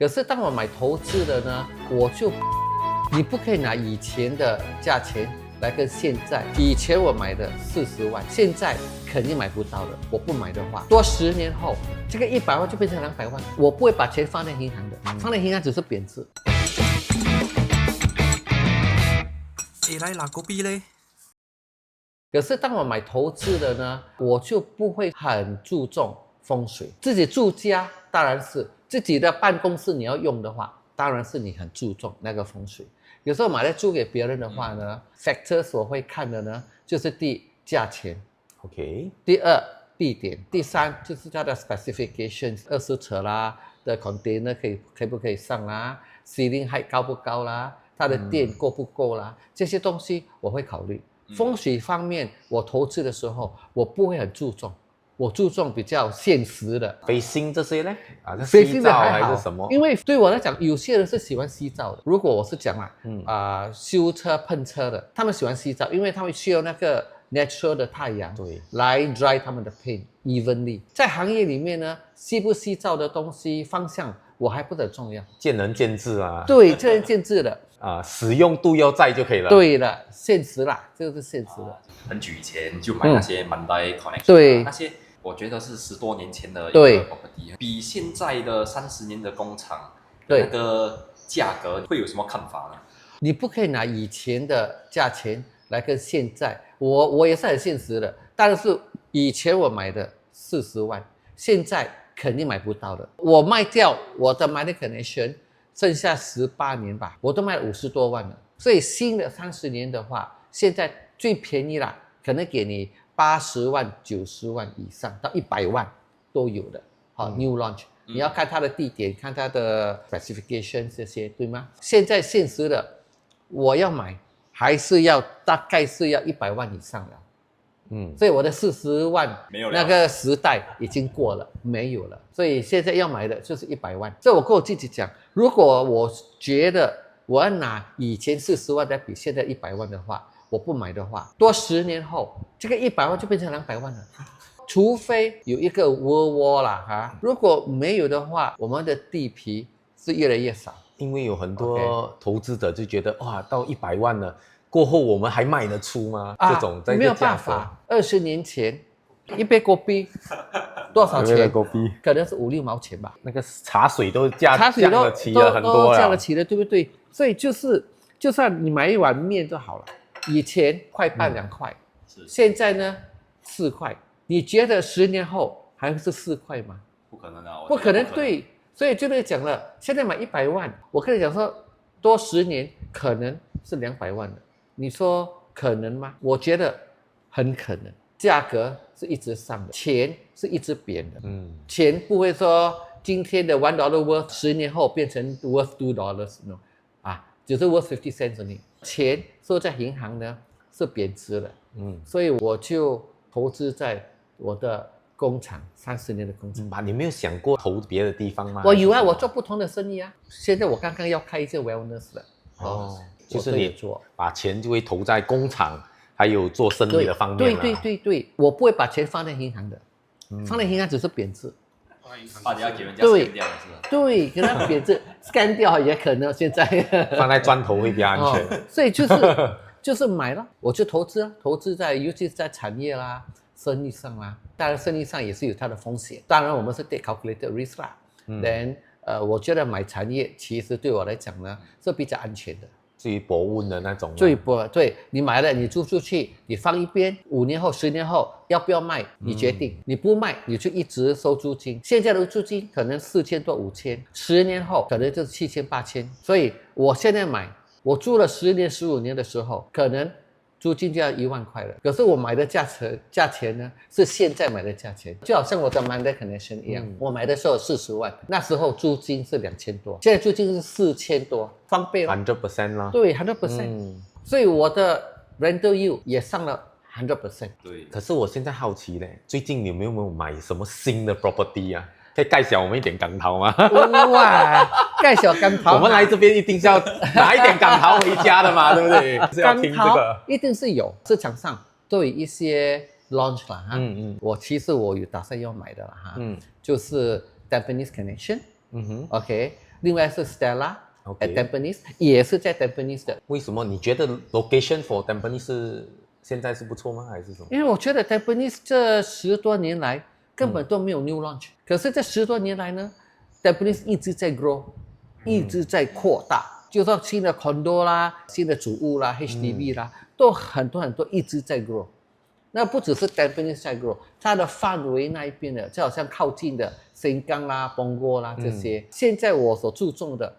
可是当我买投资的呢，你不可以拿以前的价钱来跟现在。以前我买的40万，现在肯定买不到的。我不买的话，多10年后，这个100万就变成200万。我不会把钱放在银行的，放在银行只是贬值。来拿個 B 咧。可是当我买投资的呢，我就不会很注重风水。自己住家当然是，自己的办公室你要用的话，当然是你很注重那个风水。有时候买来租给别人的话呢，factors 我会看的呢，就是第一价钱 OK， 第二地点，第三就是它的 specifications，20尺啦的 container 可不可以上啦 ，ceiling height 高不高啦，它的电够不够啦，这些东西我会考虑。风水方面，我投资的时候我不会很注重，我注重比较现实的。飞星这些呢？飞星的西照还好还是什么？因为对我来讲，有些人是喜欢西照的。如果我是讲修车喷车的，他们喜欢西照，因为他们需要那个 natural 的太阳对来 dry 他们的 paint evenly。在行业里面呢，西不西照的东西方向我还不很重要，见仁见智啊。对，见仁见智的。使用度要在就可以了。对了，现实啦，这个是现实的。很久以前就买那些 Mandai Connection，对那些我觉得是10多年前的一对个 property，比现在的30年的工厂对那个价格会有什么看法呢？你不可以拿以前的价钱来跟现在，我也是很现实的，但是以前我买的40万，现在肯定买不到的。我卖掉我的 Mandai Connection， 剩下18年吧，我都卖了50多万了。所以新的30年的话，现在最便宜啦，可能给你80万、90万以上到100万都有的。好，New Launch，你要看它的地点，看它的 specification 这些，对吗？现在现实的，我要买还是大概是要100万以上了。所以我的40万没有了那个时代已经过了，没有了。所以现在要买的就是100万。所以我跟我自己讲，如果我觉得我要拿以前40万来比现在100万的话，我不买的话，多10年后，这个100万就变成200万了。除非有一个 World War 啦哈，如果没有的话，我们的地皮是越来越少。因为有很多投资者就觉得哇，到100万了，过后我们还卖得出吗？这种在没有办法。20年前，一杯果啤多少钱？可能是5、6毛钱吧。那个茶水都降了起都了很多了，降了起了，对不对？所以就算你买一碗面就好了，以前1块半2块，现在呢4块。你觉得10年后还会是4块吗？不可能啊！不可能，对。所以就在讲了，现在买100万，我跟你讲说，多10年可能是200万的。你说可能吗？我觉得很可能。价格是一直上的，钱是一直贬的。钱不会说今天的$1 worth 10年后变成 worth $2 no 只是 worth 50 cents only。钱收在银行呢是贬值的。所以我就投资在我的工厂，30年的工厂。你没有想过投别的地方吗？我有啊，我做不同的生意啊。现在我刚刚要开一些 wellness 的。就是你把钱就会投在工厂，还有做生意的方面啦。对，我不会把钱放在银行的，放在银行只是贬值。你要给人家 scan 掉是吧？对，给它贬值，scan 掉也可能现在放在砖头会比较安全。所以就是买了，我就投资在，尤其是在产业啦、生意上啦。当然，生意上也是有它的风险。当然，我们是 take calculated risk 啦。Then， 我觉得买产业其实对我来讲呢是比较安全的。至于博物的那种，对，你买了，你租出去，你放一边，5年后、10年后要不要卖，你决定。你不卖，你就一直收租金。现在的租金可能4000多、5000，10年后可能就是7000、8000。所以我现在买，我租了10年、15年的时候，可能租金就要1万块了。可是我买的价钱呢，是现在买的价钱，就好像我的 Mandai Connection 一样，我买的时候40万，那时候租金是2000多，现在租金是4000多，翻倍了。100% 啦。对 100%。所以我的 rental yield 也上了100%。对。可是我现在好奇嘞，最近你有没有买什么新的 property 啊？可以介绍我们一点港桃吗？哇，介绍港桃，我们来这边一定是要拿一点港桃回家的嘛，对不对？是要听这个，一定是有，市场上都有一些 launch 啦哈。其实我有打算要买的啦哈。就是 Tampines Connection。OK，另外是 Stella OK at Tampines 也是在 Tampines 的。为什么你觉得 location for Tampines 现在是不错吗？还是什么？因为我觉得 Tampines 这10多年来根本都没有 new launch，可是这10多年来呢 ，Tampines 一直在 grow，一直在扩大，就说新的 condo 啦、新的主屋啦、HDB 啦，都很多一直在 grow。那不只是 Tampines 在 grow， 它的范围那一边的，就好像靠近的新港啦、Punggol 啦这些，现在我所注重的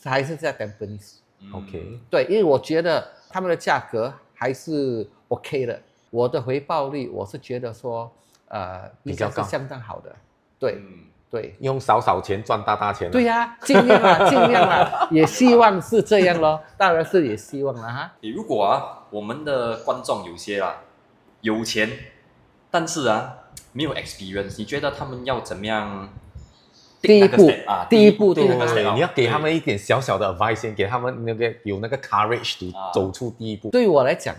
还是在 Tampines。OK，对，因为我觉得他们的价格还是 OK 的，我的回报率我是觉得说，应该是相当好的。对，对，用少钱赚大钱。对呀，尽量啦，尽量啦，也希望是这样咯，当然是也希望了哈。如果我们的观众有些有钱，但是没有 experience， 你觉得他们要怎么样？第一步，对，对，你要给他们一点小小的 advice， 先给他们有那个 courage to 走出第一步。对我来讲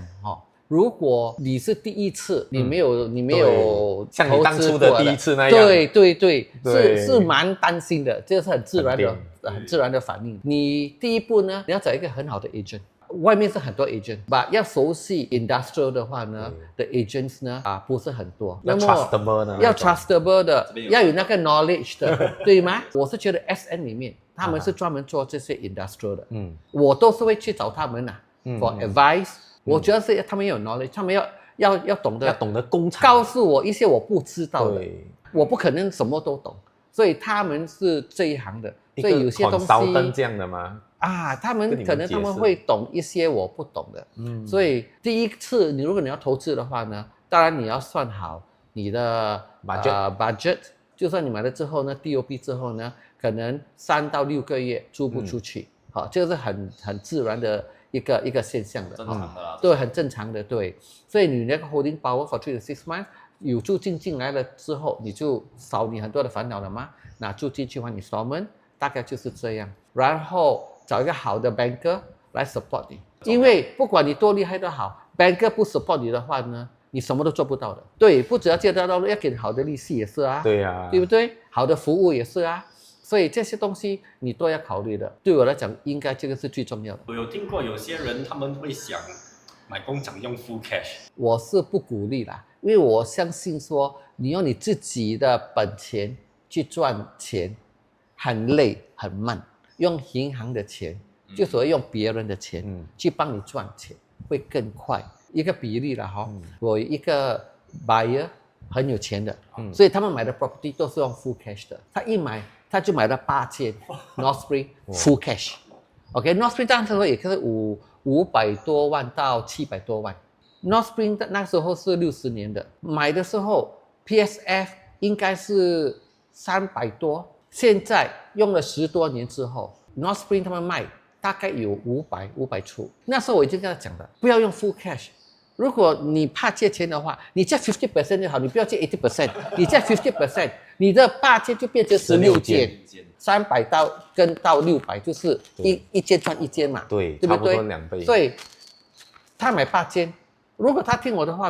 如果你是第一次，你没有像你当初的第一次那样，对，是蛮担心的，这是很自然的反应。你第一步呢，你要找一个很好的 agent。外面是很多 agent， 要熟悉 industrial 的话呢的 agents 呢不是很多。要 trustable 呢？要 trustable 的，要有那个 knowledge 的，对吗？我是觉得 SN 里面他们是专门做这些 industrial 的，我都是会去找他们for advice。我觉得是他们有 knowledge， 他们要懂得工厂，告诉我一些我不知道的，我不可能什么都懂，所以他们是这一行的，所以有些东西这样的吗？他们可能他们会懂一些我不懂的，所以第一次如果你要投资的话呢，当然你要算好你的budget， 就算你买了之后呢 ，DOP 之后呢，可能3到6个月租不出去，这个是很自然的一个现象的，正常的对，很正常的，对，所以你那个 holding power for 3 to 6 months 有租金进来了之后，你就少你很多的烦恼了嘛，拿租金去还installment，大概就是这样，然后找一个好的 banker 来 support 你，因为不管你多厉害都好 ，banker 不 support 你的话呢，你什么都做不到的。对，不只要借得到，要给好的利息也是对啊，对不对？好的服务也是所以这些东西你都要考虑的。对我来讲，应该这个是最重要的。我有听过有些人他们会想买工厂用 full cash， 我是不鼓励啦，因为我相信说你用你自己的本钱去赚钱，很累很慢。用银行的钱，就所谓用别人的钱去帮你赚钱，会更快。一个比例了我一个 buyer 很有钱的，所以他们买的 property 都是用 full cash 的。他一买他就买了8间 North Spring full cash。OK，North Spring 当时也是500多万到700多万。North Spring 那时候是60年的，买的时候 PSF 应该是300多。现在用了10多年之后 ，North Spring 他们卖大概有500出。那时候我已经跟他讲了，不要用 full cash。如果你怕借钱的话，你借 50% 就好，你不要借 80%。你借 50%， 你的8间就变成16间，300到600就是一间赚一间嘛，对不对？差不多2倍。所以他买8间，如果他听我的话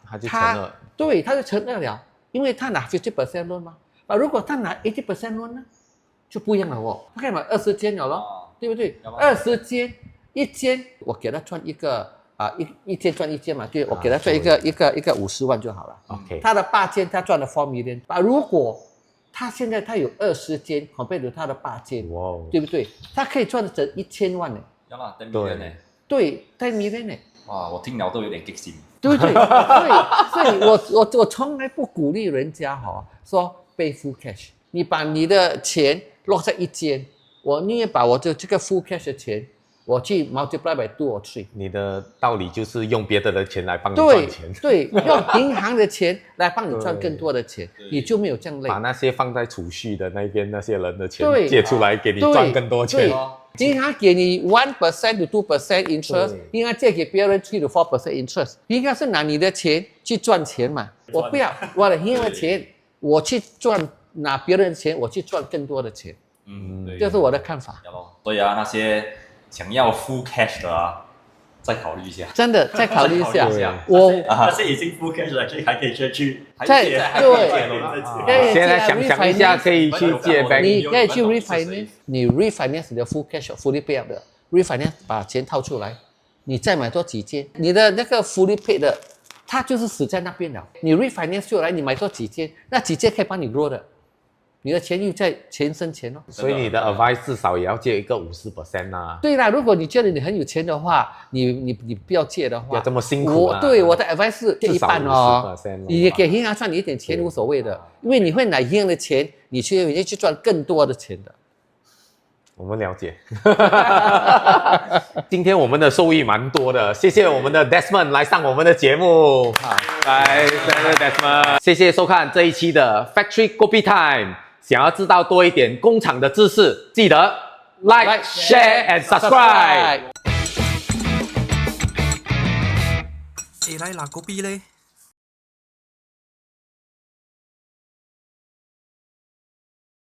他就成了。对，他就成了，因为他拿 50% loan 嘛。如果他拿 80% loan 呢，就不一样了他可以买20间了咯，对不对？20间，一间我给他赚一个一间赚一间嘛，对，我给他赚一个50万就好了。OK， 他的8间他赚了4 million，如果他现在他有20间 ，compared to 他的8间，对不对？他可以赚成1000万呢。要啦，10 million 呢？对，10 million呢。哇，我听了都有点激心。对不对？所以我从来不鼓励人家说背 full cash， 你把你的钱落在一间，我宁愿把我的这个 full cash 的钱，我去 multiply by 2 or 3。你的道理就是用别的钱来帮你赚钱，对，用银行的钱来帮你赚更多的钱，你就没有这样累。把那些放在储蓄的那边那些人的钱借出来给你赚更多钱。银行给你 1% to 2% interest， 应该借给别人3 to 4% interest， 应该是拿你的钱去赚钱嘛。我不要我的银行的钱，我去拿别人的钱，我去赚更多的钱。对，这是我的看法。所以那些想要 full cash 的再考虑一下。真的再考虑一下再考虑一下。我但是已经 full cash 了，所以还可以再去，在对对，现在想一下，可以去借 bank。你可以去你们懂是谁 refinance，你 refinance 你的 full cash fully paid up 的 refinance 把钱掏出来，你再买多几间，你的那个 fully paid 的，它就是死在那边了。你 refinance 出来，你买多几间，那几间可以帮你 grow 的，你的钱又在钱生钱哦。所以你的 advice 至少也要借一个50%啊。对啦，如果你觉得你很有钱的话，你不要借的话，不要这么辛苦啊对我的 advice 是借一半哦至少50%，你给银行赚你一点钱无所谓的，因为你会拿银行的钱，你会去赚更多的钱的。我们了解。今天我们的受益蛮多的，谢谢我们的 Desmond 来上我们的节目。好，来，谢谢 Desmond，谢谢收看这一期的 Factory Kopi Time。想要知道多一点工厂的知识，记得 Like, Share and Subscribe。嚟拿嗰 B 咧。